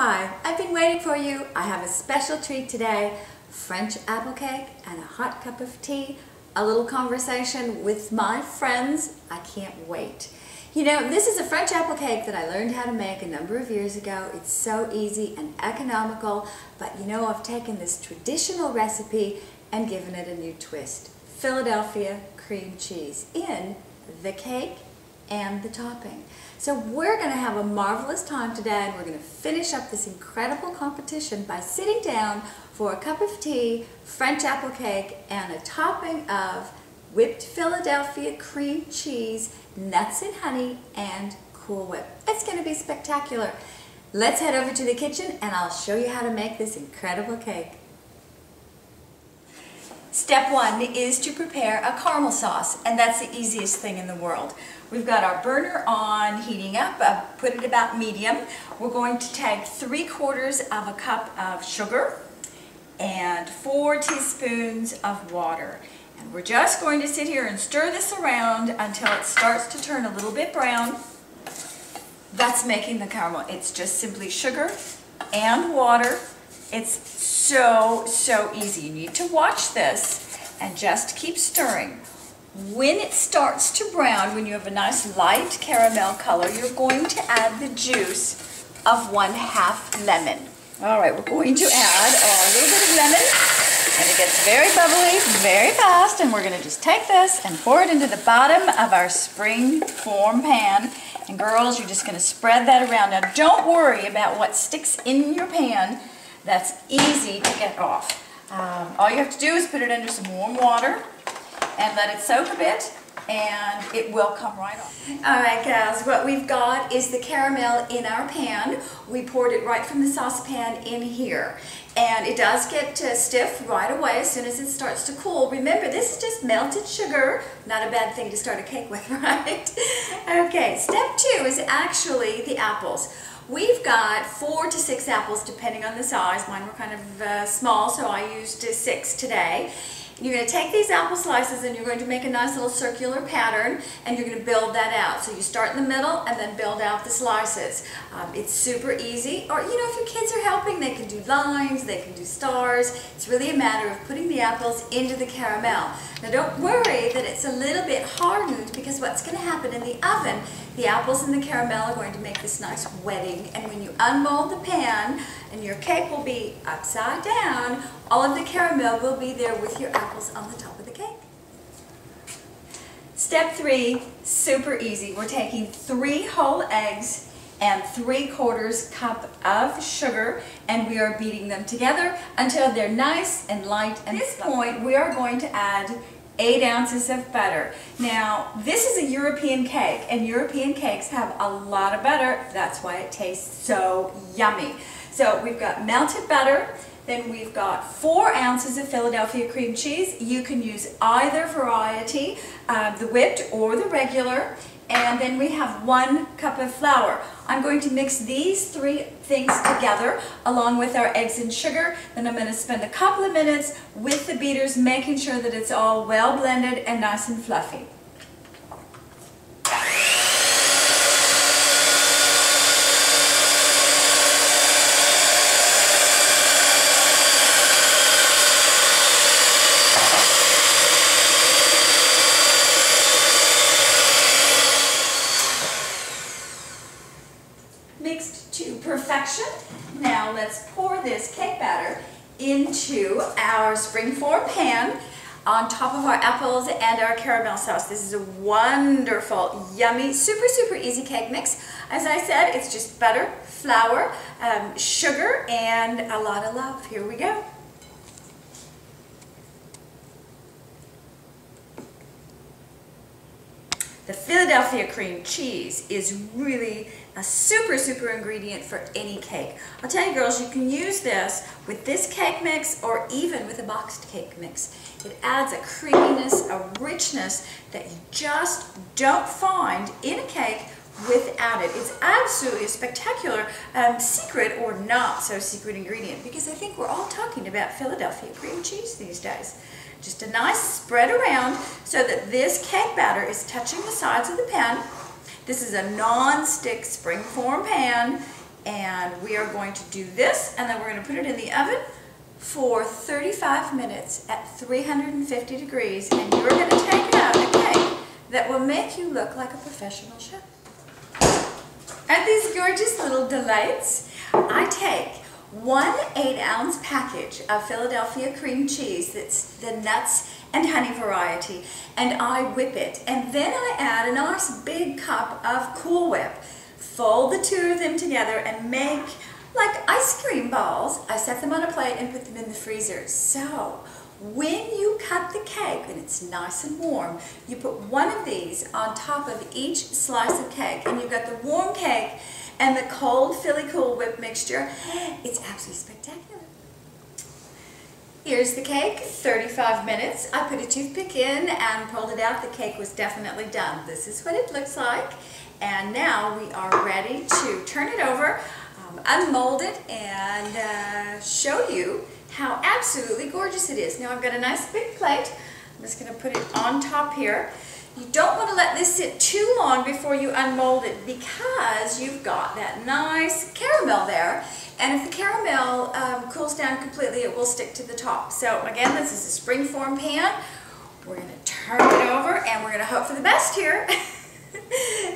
Hi, I've been waiting for you. I have a special treat today. French apple cake and a hot cup of tea, a little conversation with my friends. I can't wait. You know, this is a French apple cake that I learned how to make a number of years ago. It's so easy and economical, but you know, I've taken this traditional recipe and given it a new twist. Philadelphia cream cheese in the cake and the topping. So we're going to have a marvelous time today, and we're going to finish up this incredible competition by sitting down for a cup of tea, French apple cake, and a topping of whipped Philadelphia cream cheese, nuts and honey, and Cool Whip. It's going to be spectacular. Let's head over to the kitchen and I'll show you how to make this incredible cake. Step one is to prepare a caramel sauce, and that's the easiest thing in the world. We've got our burner on, heating up, put it about medium. We're going to take 3/4 of a cup of sugar and 4 teaspoons of water. And we're just going to sit here and stir this around until it starts to turn a little bit brown. That's making the caramel. It's just simply sugar and water. It's so easy. You need to watch this and just keep stirring. When it starts to brown, when you have a nice light caramel color, you're going to add the juice of 1/2 lemon. All right, we're going to add a little bit of lemon, and it gets very bubbly very fast, and we're going to just take this and pour it into the bottom of our spring form pan. And girls, you're just going to spread that around. Now, don't worry about what sticks in your pan. That's easy to get off. All you have to do is put it under some warm water and let it soak a bit, and it will come right off. All right, guys, what we've got is the caramel in our pan. We poured it right from the saucepan in here, and it does get stiff right away as soon as it starts to cool. Remember, this is just melted sugar, not a bad thing to start a cake with, right? Okay, step two is actually the apples. We've got 4 to 6 apples depending on the size. Mine were kind of small, so I used 6 today. You're going to take these apple slices and you're going to make a nice little circular pattern, and you're going to build that out. So you start in the middle and then build out the slices. It's super easy. Or, you know, if your kids are helping, they can do lines, they can do stars. It's really a matter of putting the apples into the caramel. Now don't worry that it's a little bit hardened, because what's going to happen in the oven, the apples and the caramel are going to make this nice wetting, and when you unmold the pan and your cake will be upside down, all of the caramel will be there with your apples on the top of the cake. Step 3, super easy. We're taking 3 whole eggs and 3/4 cup of sugar, and we are beating them together until they're nice and light. And at this point, we are going to add 8 ounces of butter. Now, this is a European cake, and European cakes have a lot of butter. That's why it tastes so yummy. So we've got melted butter, then we've got 4 ounces of Philadelphia cream cheese. You can use either variety, the whipped or the regular. And then we have 1 cup of flour. I'm going to mix these 3 things together along with our eggs and sugar. Then I'm going to spend a couple of minutes with the beaters, making sure that it's all well blended and nice and fluffy. Mixed to perfection. Now let's pour this cake batter into our springform pan on top of our apples and our caramel sauce. This is a wonderful, yummy, super easy cake mix. As I said, it's just butter, flour, sugar, and a lot of love. Here we go. The Philadelphia cream cheese is really a super ingredient for any cake. I'll tell you, girls, you can use this with this cake mix or even with a boxed cake mix. It adds a creaminess, a richness that you just don't find in a cake without it. It's absolutely a spectacular secret or not so secret ingredient, because I think we're all talking about Philadelphia cream cheese these days. Just a nice spread around so that this cake batter is touching the sides of the pan. This is a non-stick springform pan. And we are going to do this, and then we're going to put it in the oven for 35 minutes at 350 degrees, and you're going to take out a cake that will make you look like a professional chef. Aren't these gorgeous little delights? I take 1 8-ounce package of Philadelphia cream cheese, that's the nuts and honey variety, and I whip it, and then I add a nice big cup of Cool Whip. Fold the two of them together and make like ice cream balls. I set them on a plate and put them in the freezer. So when you cut the cake and it's nice and warm, you put one of these on top of each slice of cake, and you've got the warm cake and the cold Philly Cool Whip mixture. It's absolutely spectacular. Here's the cake, 35 minutes. I put a toothpick in and pulled it out. The cake was definitely done. This is what it looks like. And now we are ready to turn it over, unmold it, and show you how absolutely gorgeous it is. Now I've got a nice big plate. I'm just going to put it on top here. You don't want to let this sit too long before you unmold it, because you've got that nice caramel there. And if the caramel cools down completely, it will stick to the top. So again, this is a springform pan. We're going to turn it over, and we're going to hope for the best here.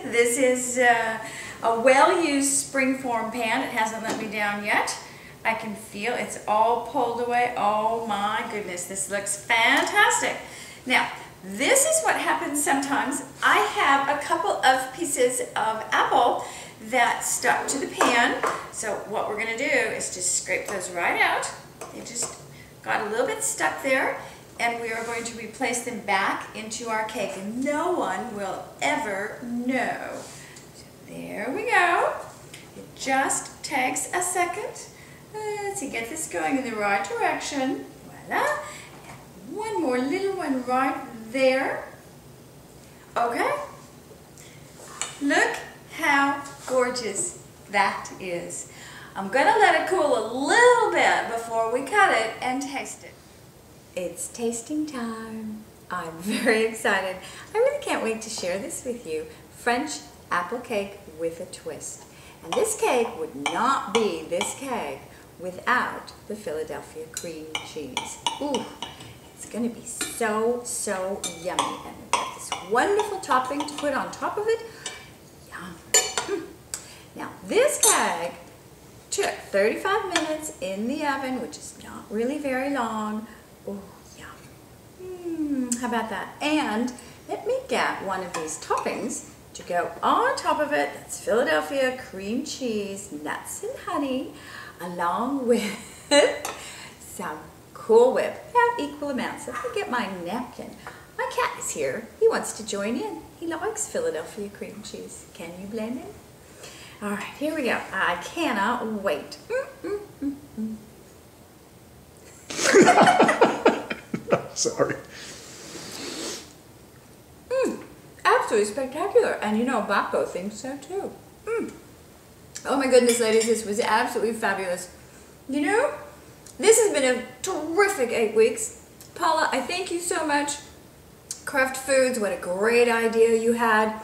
This is a well-used springform pan. It hasn't let me down yet. I can feel it's all pulled away. Oh my goodness, this looks fantastic. Now, this is what happens sometimes. I have a couple of pieces of apple that stuck to the pan. So what we're going to do is just scrape those right out. They just got a little bit stuck there. And we are going to replace them back into our cake, and no one will ever know. So there we go. It just takes a second to get this going in the right direction. Voila. And one more little one right there. Okay. Look how gorgeous that is. I'm going to let it cool a little bit before we cut it and taste it. It's tasting time. I'm very excited. I really can't wait to share this with you. French apple cake with a twist. And this cake would not be this cake without the Philadelphia cream cheese. Ooh, it's going to be so, so yummy. And we've got this wonderful topping to put on top of it. Yum. Now, this cake took 35 minutes in the oven, which is not really very long. Oh, yum. How about that? And let me get one of these toppings to go on top of it. That's Philadelphia cream cheese, nuts and honey, along with some Cool Whip, about equal amounts. Let me get my napkin. My cat is here. He wants to join in. He likes Philadelphia cream cheese. Can you blame him? All right, here we go. I cannot wait. Sorry. Absolutely spectacular. And you know, Baco thinks so too. Oh my goodness, ladies, this was absolutely fabulous. You know, this has been a terrific 8 weeks. Paula, I thank you so much. Kraft Foods, what a great idea you had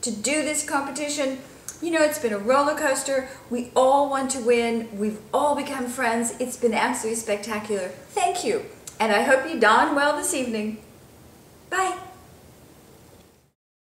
to do this competition. You know, it's been a roller coaster. We all want to win. We've all become friends. It's been absolutely spectacular. Thank you. And I hope you don well this evening. Bye.